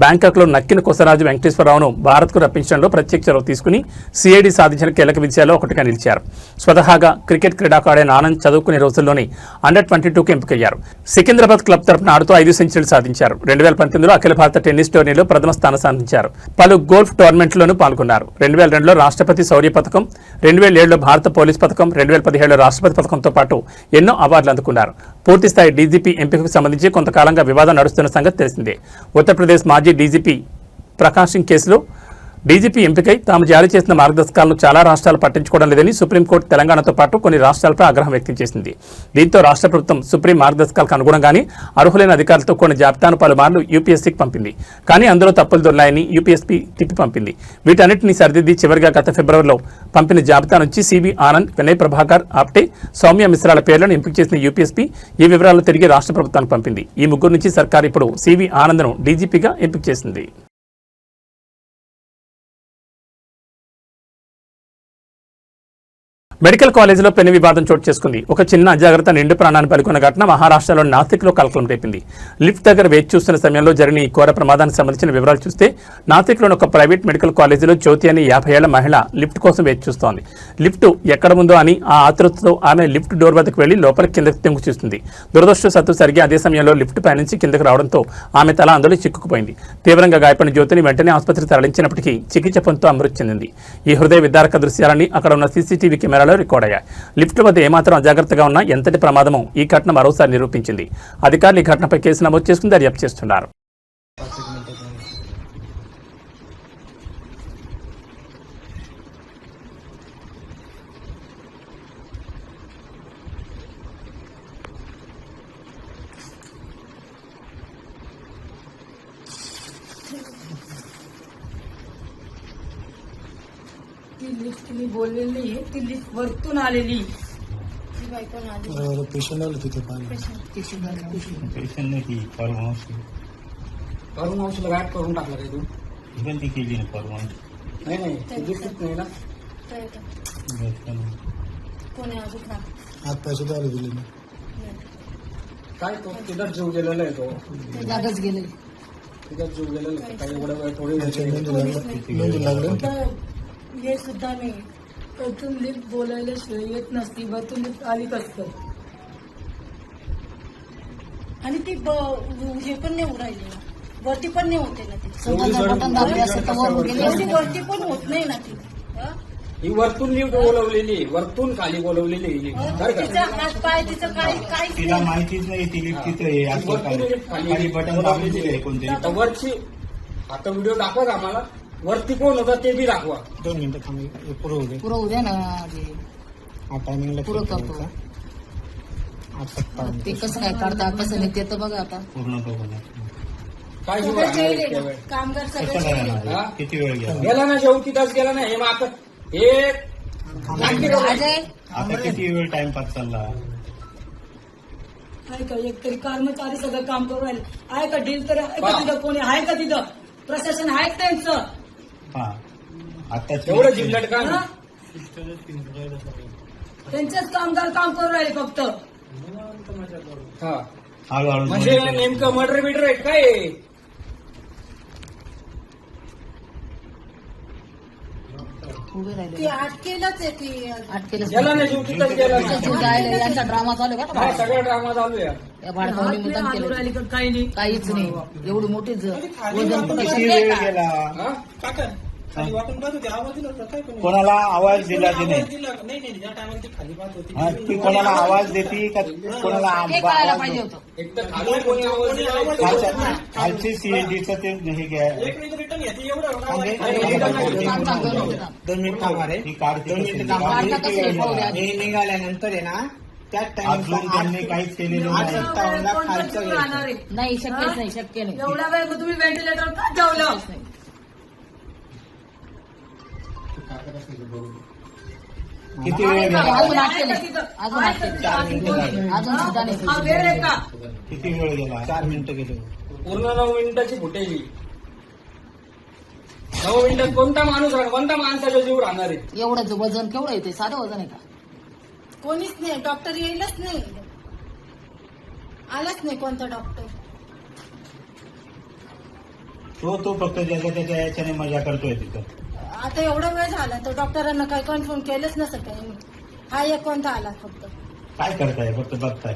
బ్యాంకాక్లో నక్కిన కొసరాజు వెంకటేశ్వరరావును భారత్కు రప్పించడంలో ప్రత్యేక చొరవ తీసుకుని సిఐడి సాధించిన కీలక విజయాల్లో ఒకటిగా నిలిచారు. స్వతహాగా క్రికెట్ క్రీడాకారుడైన ఆనంద్ చదువుకునే రోజుల్లోనే అండర్-22కు ఎంపికయ్యారు. సికింద్రాబాద్ క్లబ్ తరఫున ఆడుతూ 5 సెంచరీలు సాధించారు. 2019లో అఖిల భారత టెన్నిస్ టోర్నీలో ప్రథమ స్థానం సాధించారు. పలు గోల్ఫ్ టోర్నమెంట్లోనూ పాల్గొన్నారు. 2002లో రాష్ట్రపతి శౌర్య పథకం, 2007లో భారత పోలీస్ పథకం, 2017లో రాష్ట్రపతి పథకంతో పాటు ఎన్నో అవార్డులు అందుకున్నారు. పూర్తిస్థాయి డీజీపీ ఎంపికకు సంబంధించి కొంతకాలంగా వివాదం నడుస్తున్న సంగతి తెలిసిందే. ఉత్తరప్రదేశ్ మాజీ డీజీపీ ప్రకాష్ సింగ్ కేసులో డీజీపీ ఎంపికై తాము జారీ చేసిన మార్గదర్శకాలను చాలా రాష్ట్రాలు పట్టించుకోవడం లేదని సుప్రీంకోర్టు తెలంగాణతో పాటు కొన్ని రాష్ట్రాలపై ఆగ్రహం వ్యక్తం చేసింది. దీంతో రాష్ట్ర ప్రభుత్వం సుప్రీం మార్గదర్శకాలకు అనుగుణంగానే అర్హులైన అధికారులతో కొన్ని జాబితాను పలుమార్లు యూపీఎస్సీకి పంపింది. కానీ అందులో తప్పులు దొర్లాయని యూపీఎస్సీ తిప్పి పంపింది. వీటన్నిటిని సరిదిద్ది చివరిగా గత ఫిబ్రవరిలో పంపిన జాబితా నుంచి సివి ఆనంద్, వినయ్ ప్రభాకర్ ఆప్టే, సౌమ్య మిశ్రాల పేర్లను ఎంపిక చేసిన యూపీఎస్సీ ఈ వివరాలను తిరిగి రాష్ట్ర ప్రభుత్వానికి పంపింది. ఈ ముగ్గురు నుంచి సర్కార్ ఇప్పుడు సివి ఆనంద్ను డీజీపీగా ఎంపిక చేసింది. మెడికల్ కాలేజీలో పెను వివాదం చోటు చేసుకుంది. ఒక చిన్న అజాగ్రత్త నిండు ప్రాణాన్ని పలుకున్న ఘటన మహారాష్ట్రలోని నాసిక్లో కలకలం రేపింది. లిఫ్ట్ దగ్గర వేచి చూస్తున్న సమయంలో జరిగిన ఈ ఘోర ప్రమాదానికి సంబంధించిన వివరాలు చూస్తే నాసిక్లోని ఒక ప్రైవేట్ మెడికల్ కాలేజీలో జ్యోతి అనే 50 ఏళ్ల మహిళ లిఫ్ట్ కోసం వేచి చూస్తోంది. లిఫ్ట్ ఎక్కడ ఉందో అని ఆ ఆతృతతో ఆమె లిఫ్ట్ డోర్ వద్దకు వెళ్లి లోపలికి కిందకి తెంగు చూస్తుంది. దురదృష్టవశాత్తు సరిగ్గా అదే సమయంలో లిఫ్ట్ పైనుంచి కిందకు రావడంతో ఆమె తల అందులో చిక్కుకుపోయింది. తీవ్రంగా గాయపడిన జ్యోతిని వెంటనే ఆసుపత్రికి తరలించినప్పటికీ చికిత్స పొందుతూ అమృతి చెందింది. ఈ హృదయ విదారక దృశ్యాలన్నీ అక్కడ ఉన్న సీసీటీవీ కెమెరాలో రికార్డ్ అయ్యాయి. లిఫ్ట్ వద్ద ఏమాత్రం అజాగ్రత్తగా ఉన్నా ఎంతటి ప్రమాదమో ఈ ఘటన మరోసారి నిరూపించింది. అధికారులు ఈ ఘటనపై కేసు నమోదు చేసుకుని దర్యాప్తు చేస్తున్నారు. ती लिफ्ट मी बोललेली आहे, ती लिफ्ट वरतून आलेली. पेशंट आलं तिथे पाणी पेशंट नाही ती फार्म हाऊसला गाठ करून टाकला काय तू गलती केली ना परवा नाही नाही ते दिसत नाही ना. आज पैसे द्यायला दिले ना काय तो तिथं जीव गेलेला आहे. तो जागच गेले तिथं जीव गेलेला आहे. काही एवढा वेळ थोडी लागलं हे सुद्धा नाही. वरतून लिफ्ट बोलायला शिवाय येत नसती. वरतून लिफ्ट आली कसं आणि ती हे पण नाही उडायली वरती पण नाही होते ना ती वरती पण होत नाही ना ती. ही वरतून लिफ्ट बोलवलेली वरतून खाली बोलवलेली तिचा हात पाय तिचं काही तिला माहितीच नाही ती लिफ्ट तिथे खाली बटन दाबलेली आहे कोणते वरची. आता व्हिडिओ दाखवा आम्हाला. वरती कोण होता ते बी दाखवा. 2 मिनिटं थांबा पुरं उद्या ना टायमिंगला पुरं करतो. ते कसं काय काढता कसं नाही ते तर बघा आता पूर्ण बघून काय कामगार सगळे किती वेळ गेला ना जेवू तिथंच गेला ना. हे मात्र हे आता किती वेळ टाइमपास चालला आहे का. एकतरी कर्मचारी सगळं काम करू राहिले. आहे का डील तर आहे का तिथं कोणी आहे का तिथं प्रशासन आहे त्यांचं. एवढं जिल्ह्यात का त्यांचेच कामगार काम करू राहिले फक्त. हा हळूहळू म्हणजे नेमकं मर्डर बिडर आहे काय आहे? ती अटकेलच आहे ती. गेला ना जीव तिथंच गेला ना. यांचा ड्रामा चालू आहे का? हा सगळा ड्रामा चालू आहे. या भाडकावणी मुद्दाम केलं. काही नाही. काहीच नाही. एवढी मोठीच वजन पण किती वेळ गेला हा? काका, खाली वाटून पाहत होती, आवाज दिला होता काय कोणी? कोणाला आवाज दिला की नाही नाही ज्या टायमाला ती खाली पाहत होती हा, ती कोणाला आवाज देते का कोणाला हे कळायला आवाज पाहिजे होतं. एक तर खाली कोणी आवाज दिला खालची सीएडीचं ते हे घ्या एक मिनिट रिटर्न घेते एवढं ही काढते हे निघाल्यानंतर आहे ना त्या अजून त्यांनी काहीच केलेलं नाही नाही शक्यच नाही. शक्य नाही. एवढा वेळ मग तुम्ही व्हेंटिलेटर का ठेवलं? किती वेळ गेला अजून अटकेले. अजून अटकेले. अजून सुद्धा नाही. हा वेळ आहे का? किती वेळ गेला 4 मिनिटं गेले पूर्ण 9 मिनिटाची फुटेज 9 मिनिटात कोणता माणूस कोणता माणसाचा जीव राहणार आहे? एवढं वजन केवढं येते? साधं वजन आहे का? कोणीच नाही. डॉक्टर येईलच नाही. आलाच नाही कोणता डॉक्टर. तो फक्त ज्याच्या त्याच्या याच्याने मजा करतोय तिथं. आता एवढा वेळ झाला तर डॉक्टरांना काही कन्फर्म केलंच नसतं काही. हा एक कोणता आला फक्त. काय करताय फक्त बघताय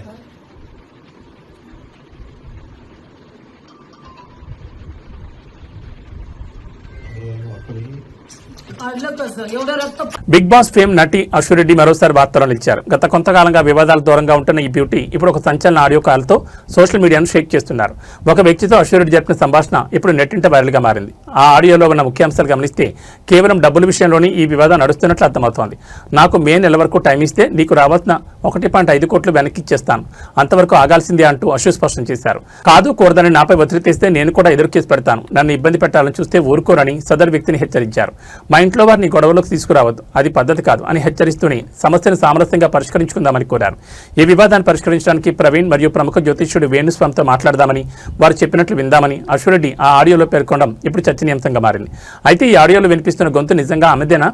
काढलं कसं एवढं रक्त? బిగ్ బాస్ ఫేమ్ నటి అశ్వరెడ్డి మరోసారి వార్తలు నిలిచారు. గత కొంతకాలంగా వివాదాల దూరంగా ఉంటున్న ఈ బ్యూటీ ఇప్పుడు ఒక సంచలన ఆడియో కాల్తో సోషల్ మీడియాను షేక్ చేస్తున్నారు. ఒక వ్యక్తితో అశ్వరెడ్డి జరిపిన సంభాషణ ఇప్పుడు నెట్టింట వైరల్గా మారింది. ఆ ఆడియోలో ఉన్న ముఖ్యాంశాలు గమనిస్తే కేవలం డబ్బుల విషయంలోనే ఈ వివాదం నడుస్తున్నట్లు అర్థమవుతోంది. నాకు మే నెల వరకు టైం ఇస్తే నీకు రావాల్సిన 1.5 కోట్లు వెనక్కి ఇచ్చేస్తాను, అంతవరకు ఆగాల్సిందే అంటూ అశ్వ స్పష్టం చేశారు. కాదు కూడదని నాపై ఒత్తిడి తెస్తే నేను కూడా ఎదురు కేసు పెడతాను, నన్ను ఇబ్బంది పెట్టాలని చూస్తే ఊరుకోరని సదరు వ్యక్తిని హెచ్చరించారు. మా ఇంట్లో వారిని గొడవలోకి తీసుకురావద్దు, అది పద్ధతి కాదు అని హెచ్చరిస్తూనే సమస్యను సామరస్యంగా పరిష్కరించుకుందామని కోరారు. ఈ వివాదాన్ని పరిష్కరించడానికి ప్రవీణ్ మరియు ప్రముఖ జ్యోతిష్యుడు వేణుస్వామితో మాట్లాడదామని, వారు చెప్పినట్లు విందామని అశ్వరెడ్డి ఆ ఆడియోలో పేర్కొనడం ఇప్పుడు చర్చనీయాంశంగా మారింది. అయితే ఈ ఆడియోలో వినిపిస్తున్న గొంతు నిజంగా ఆమెదేనా?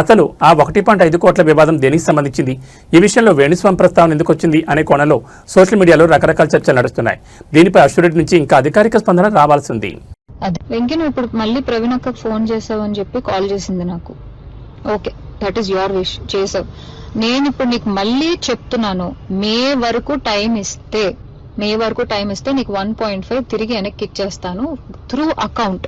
అసలు ఆ 1.5 కోట్ల వివాదం దేనికి సంబంధించింది? ఈ విషయంలో వేణుస్వామి ప్రస్తావన ఎందుకు వచ్చింది అనే కోణంలో సోషల్ మీడియాలో రకరకాల చర్చలు నడుస్తున్నాయి. దీనిపై అశ్వరెడ్డి నుంచి ఇంకా అధికారిక స్పందన రావాల్సి ఉంది. అదే వెంకీ, నువ్వు ఇప్పుడు మళ్ళీ ప్రవీణ్ అక్కకు ఫోన్ చేసావు అని చెప్పి కాల్ చేసింది నాకు. Okay, that is your wish, చేసావు. నేను ఇప్పుడు నీకు మళ్ళీ చెప్తున్నాను, మే వరకు టైం ఇస్తే నీకు 1.5 తిరిగి వెనక్కి ఇచ్చేస్తాను త్రూ అకౌంట్.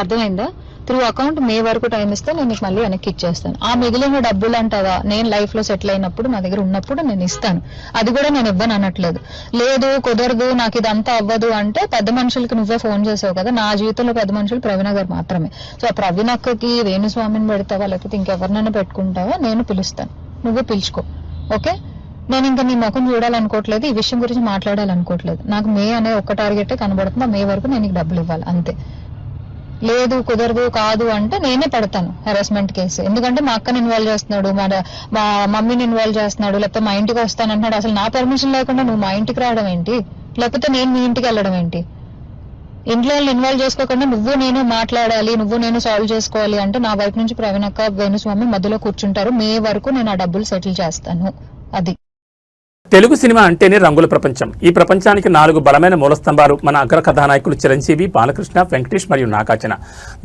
అర్థమైందా? త్రూ అకౌంట్ మే వరకు టైం ఇస్తే నేను నీకు మళ్ళీ వెనక్కి ఇచ్చేస్తాను. ఆ మిగిలిన డబ్బులు అంటావా, నేను లైఫ్ లో సెటిల్ అయినప్పుడు నా దగ్గర ఉన్నప్పుడు నేను ఇస్తాను. అది కూడా నేను ఇవ్వను అనట్లేదు. లేదు కుదరదు, నాకు ఇదంతా అవ్వదు అంటే పెద్ద మనుషులకి నువ్వే ఫోన్ చేసావు కదా. నా జీవితంలో పెద్ద మనుషులు ప్రవీణ గారు మాత్రమే. సో ఆ ప్రవీణ అక్కకి వేణుస్వామిని పెడతావా లేకపోతే ఇంకెవరినైనా పెట్టుకుంటావా, నేను పిలుస్తాను, నువ్వు పిలుచుకో. ఓకే, నేను ఇంకా నీ ముఖం చూడాలనుకోవట్లేదు, ఈ విషయం గురించి మాట్లాడాలనుకోవట్లేదు. నాకు మే అనే ఒక్క టార్గెటే కనబడుతుంది, మే వరకు నేను నీకు డబ్బులు ఇవ్వాలి అంతే. లేదు కాదు అంటే నేనే పెడతాను హెరాస్మెంట్ కేసు. ఎందుకంటే మా అక్కని ఇన్వాల్వ్ చేస్తున్నాడు, మా మమ్మీని ఇన్వాల్వ్ చేస్తున్నాడు, లేకపోతే మా ఇంటికి వస్తానంటున్నాడు. అసలు నా పర్మిషన్ లేకుండా నువ్వు మా ఇంటికి రావడం ఏంటి, లేకపోతే నేను మీ ఇంటికి వెళ్ళడం ఏంటి? ఇంట్లో వాళ్ళు ఇన్వాల్వ్ చేసుకోకుండా నువ్వు నేను మాట్లాడాలి, నువ్వు నేను సాల్వ్ చేసుకోవాలి అంటే నా వైపు నుంచి ప్రవీణ్ అక్క వేణుస్వామి మధ్యలో కూర్చుంటారు. మే వరకు నేను ఆ డబ్బులు సెటిల్ చేస్తాను. అది తెలుగు సినిమా అంటేనే రంగుల ప్రపంచం. ఈ ప్రపంచానికి 4 బలమైన మూలస్తంభాలు మన అగ్ర కథానాయకులు చిరంజీవి, బాలకృష్ణ, వెంకటేష్ మరియు నాగార్జున.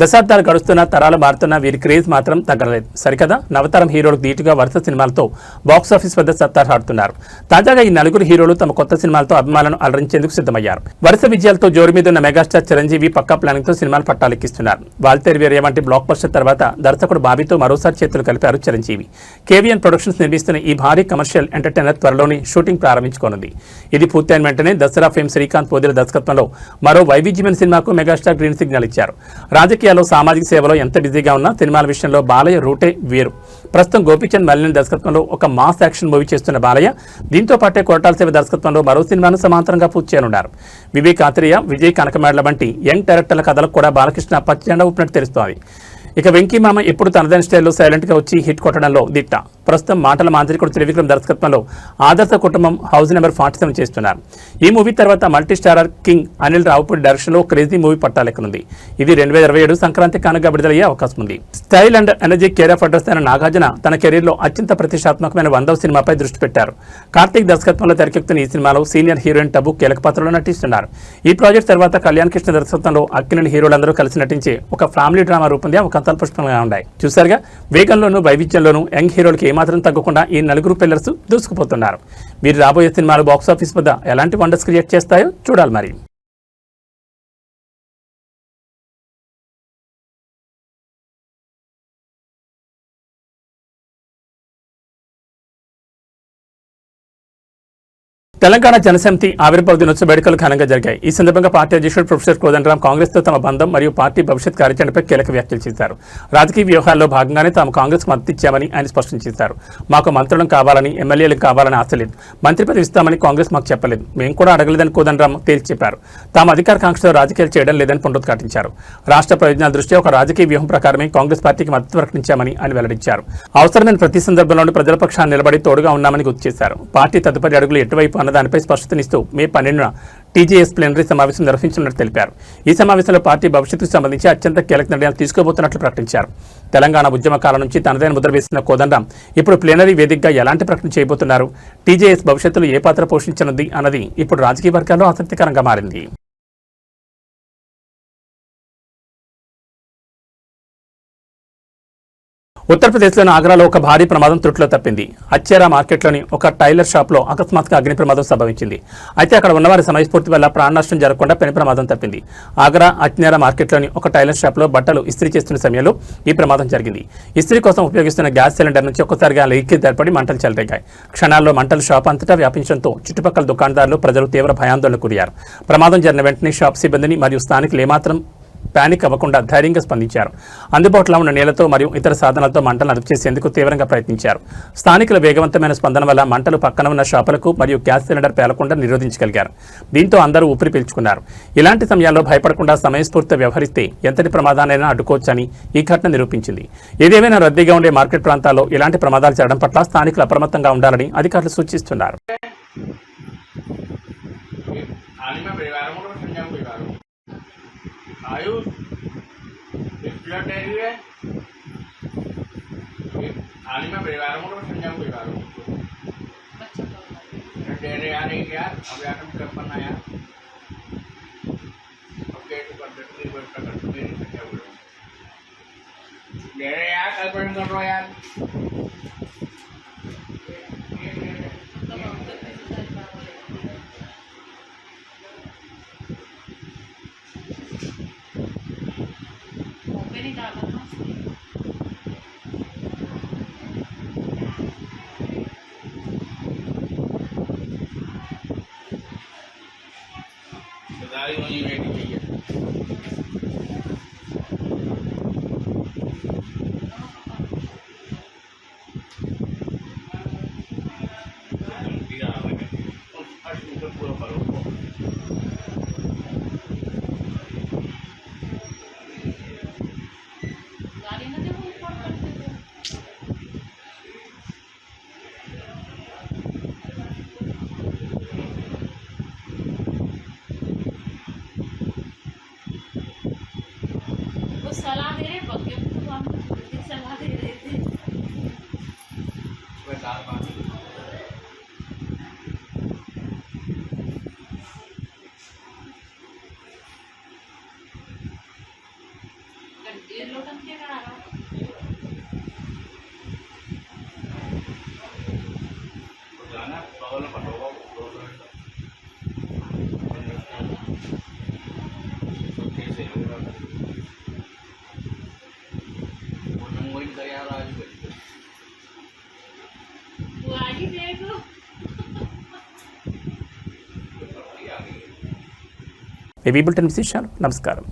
దశాబ్దాలు గడుస్తున్న, తరాలు మారుతున్న వీరి క్రేజ్ మాత్రం తగ్గలేదు సరికదా. నవతరం హీరోలకు ధీటుగా వరుస సినిమాలతో బాక్సాఫీస్ వద్ద సత్తాచాటుతున్నారు. తాజాగా ఈ 4 హీరోలు తమ కొత్త సినిమాలతో అభిమానులను అలరించేందుకు సిద్ధమయ్యారు. వరుస విజయాలతో జోరు మీద ఉన్న మెగాస్టార్ చిరంజీవి పక్కా ప్లానింగ్ తో సినిమాలు పట్టాలెక్కిస్తున్నారు. వాల్తేరు వీరయ్య వంటి బ్లాక్ బస్టర్ తర్వాత దర్శకుడు బాబీతో మరోసారి చేతులు కలిపారు చిరంజీవి. కేవీఎన్ ప్రొడక్షన్స్ నిర్మిస్తున్న ఈ భారీ కమర్షియల్ ఎంటర్టైనర్ త్వరలోని షూటింగ్ ప్రారంభించుకోనుంది. ఇది పూర్తయిన వెంటనే దసరా ఫేమ్ శ్రీకాంత్ పోదిల దర్శకత్వంలో మరో వైవిధ్యమైన సినిమాకు మెగాస్టార్ గ్రీన్ సిగ్నల్ ఇచ్చారు. రాజకీయాల్లో, సామాజిక సేవలో ఎంత బిజీగా ఉన్నా సినిమాల విషయంలో బాలయ్య రూటే వేరు. ప్రస్తుతం గోపీచంద్ మల్లిని దర్శకత్వంలో ఒక మాస్ యాక్షన్ మూవీ చేస్తున్న బాలయ్య దీంతో పాటే కొరటాల శివ దర్శకత్వంలో మరో సినిమాను సమాంతరంగా పూర్తి చేయనున్నారు. వివేక్ ఆత్రేయ, విజయ్ కనకమేడల వంటి యంగ్ డైరెక్టర్ల కథలకు కూడా బాలకృష్ణ పచ్చజెండా ఊపినట్టు తెలుస్తోంది. ఇక వెంకీ మామ ఎప్పుడు తనదైన స్టైల్లో సైలెంట్ గా వచ్చి హిట్ కొట్టడంలో దిట్ట. ప్రస్తుతం మాటల మాంత్రికుడు త్రివిక్రమ్ దర్శకత్వంలో ఆదర్శ కుటుంబం హౌస్ నెంబర్ 47 చేస్తున్నారు. ఈ మూవీ తర్వాత multi starrer king Anil Ravipudi డైరెక్షన్లో క్రేజీ మూవీ పట్టాలెక్కనుంది. ఇది 2027 సంక్రాంతి కానుక విడుదలయ్యే అవకాశం ఉంది. Style and energy care of address అయిన నాగార్జున తన కెరీర్లో అత్యంత ప్రతిష్టాత్మకమైన 100వ సినిమాపై దృష్టి పెట్టారు. కార్తీక్ దర్శకత్వంలో తెరకెక్కుతున్న ఈ సినిమాలో సీనియర్ హీరోయిన్ టబు కీలక పాత్రలో నటిస్తున్నారు. ఈ ప్రాజెక్ట్ తర్వాత కళ్యాణ్ కృష్ణ దర్శకత్వంలో అక్కినేని హీరోలందరూ కలిసి నటించే ఒక ఫ్యామిలీ డ్రామా రూపొందే అవకాశాలు పుష్పంగా ఉన్నాయి. చూసారుగా, వేగంలోనూ వైవిధ్యంలోనూ యంగ్ హీరోలకి ఏమాత్రం తగ్గకుండా ఈ నలుగురు పిల్లర్స్ దూసుకుపోతున్నారు. వీరు రాబోయే సినిమాలు బాక్సాఫీస్ వద్ద ఎలాంటి వండర్స్ క్రియేట్ చేస్తాయో చూడాలి మరి. తెలంగాణ జనసమితి ఆవిర్భావ దినోత్సవ వేడుకలు ఘనంగా జరిగాయి. ఈ సందర్భంగా పార్టీ అధ్యక్షుడు ప్రొఫెసర్ కోదండరాం కాంగ్రెస్తో తమ బంధం మరియు పార్టీ భవిష్యత్ కార్యాచరణపై కీలక వ్యాఖ్యలు చేశారు. రాజకీయ వ్యవహారాల్లో భాగంగానే తాము కాంగ్రెస్కు మద్దతు ఇచ్చామని ఆయన స్పష్టం చేశారు. మాకు మంత్రులను కావాలని, ఎమ్మెల్యేలకు కావాలని ఆశ లేదు. మంత్రి పదవి ఇస్తామని కాంగ్రెస్ మాకు చెప్పలేదు. మేము కూడా అడగలేదని కోదండరాం తేల్చి చెప్పారు. తాము అధికార కాంక్షతో రాజకీయాలు చేయడం లేదని పునరుద్ఘాటించారు. రాష్ట్ర ప్రయోజనాల దృష్ట్యా ఒక రాజకీయ వ్యూహం ప్రకారమే కాంగ్రెస్ పార్టీకి మద్దతు ప్రకటించామని ఆయన వెల్లడించారు. అవసరమైన ప్రతి సందర్భంలోనూ ప్రజల పక్షాన్ని నిలబడి తోడుగా ఉన్నామని గుర్తు చేశారు. పార్టీ తదుపరి అడుగులు ఎటువైపు అన్న దానిపై స్పష్టతనిస్తూ మే 12న టీజేఎస్ ప్లీనరీ సమావేశం నిర్వహించినట్టు తెలిపారు. ఈ సమావేశంలో పార్టీ భవిష్యత్తుకు సంబంధించి అత్యంత కీలక నిర్ణయాలు తీసుకోబోతున్నట్లు ప్రకటించారు. తెలంగాణ ఉద్యమ కాలం నుంచి తనదైన ముద్ర వేసిన కోదండరాం ఇప్పుడు ప్లీనరీ వేదికగా ఎలాంటి ప్రకటన చేయబోతున్నారు, టీజేఎస్ భవిష్యత్తులో ఏ పాత్ర పోషించనుంది అన్నది ఇప్పుడు రాజకీయ వర్గాల్లో ఆసక్తికరంగా మారింది. ఉత్తరప్రదేశ్లోని ఆగ్రాలో ఒక భారీ ప్రమాదం త్రుటిలో తప్పింది. అచ్చేరా మార్కెట్లోని ఒక టైలర్ షాప్లో అకస్మాత్తుగా అగ్ని ప్రమాదం సంభవించింది. అయితే అక్కడ ఉన్నవారి సమయస్ఫూర్తి వల్ల ప్రాణ నష్టం జరగకుండా పెను ప్రమాదం తప్పింది. ఆగ్రా అచ్చేరా మార్కెట్లోని ఒక టైలర్ షాప్లో బట్టలు ఇస్త్రీ చేస్తున్న సమయంలో ఈ ప్రమాదం జరిగింది. ఇస్త్రీ కోసం ఉపయోగిస్తున్న గ్యాస్ సిలిండర్ నుంచి ఒక్కసారిగా లీకేజ్ ఏర్పడి మంటలు చెలరేగాయి. క్షణాల్లో మంటలు షాప్ అంతటా వ్యాపించడంతో చుట్టుపక్కల దుకాణదారులు, ప్రజలు తీవ్ర భయాందోళనకు గురయ్యారు. ప్రమాదం జరిగిన వెంటనే షాప్ సిబ్బందిని మరియు స్థానికులు ఏమాత్రం పానిక్ అవ్వకుండా ధైర్యంగా స్పందించారు. అందుబాటులో ఉన్న నీళ్లతో మరియు ఇతర సాధనాలతో మంటలను అదుపు చేసేందుకు తీవ్రంగా ప్రయత్నించారు. స్థానికుల వేగవంతమైన స్పందన వల్ల మంటలు పక్కన ఉన్న షాపులకు మరియు గ్యాస్ సిలిండర్ పేలకుండా నిరోధించగలిగారు. దీంతో అందరూ ఊపిరి పీల్చుకున్నారు. ఇలాంటి సమయాల్లో భయపడకుండా సమయస్ఫూర్తితో వ్యవహరిస్తే ఎంతటి ప్రమాదాన్నైనా అడ్డుకోవచ్చని ఈ ఘటన నిరూపించింది. ఏదేమైనా రద్దీగా ఉండే మార్కెట్ ప్రాంతాల్లో ఇలాంటి ప్రమాదాలు జరగడం పట్ల స్థానికులు అప్రమత్తంగా ఉండాలని అధికారులు సూచిస్తున్నారు. आयुष एक्स्ट्रा टेरी है आने में परिवार में समझा परिवार टेरे आ रही यार अब यार हम कर पाना यार ओके तो कर देते हैं कर देते हैं क्या बोलो टेरे यार कल्पना कर रहा यार नहीं बैठी चाहिए सलाह दे रहे बग्गे तो हम सलाह दे रहे थे दाल पानी ये लोटन क्या करा रहा जाना बगल में पटोगा ఏబీ బులెటిన్ విశేషాలు. నమస్కారం.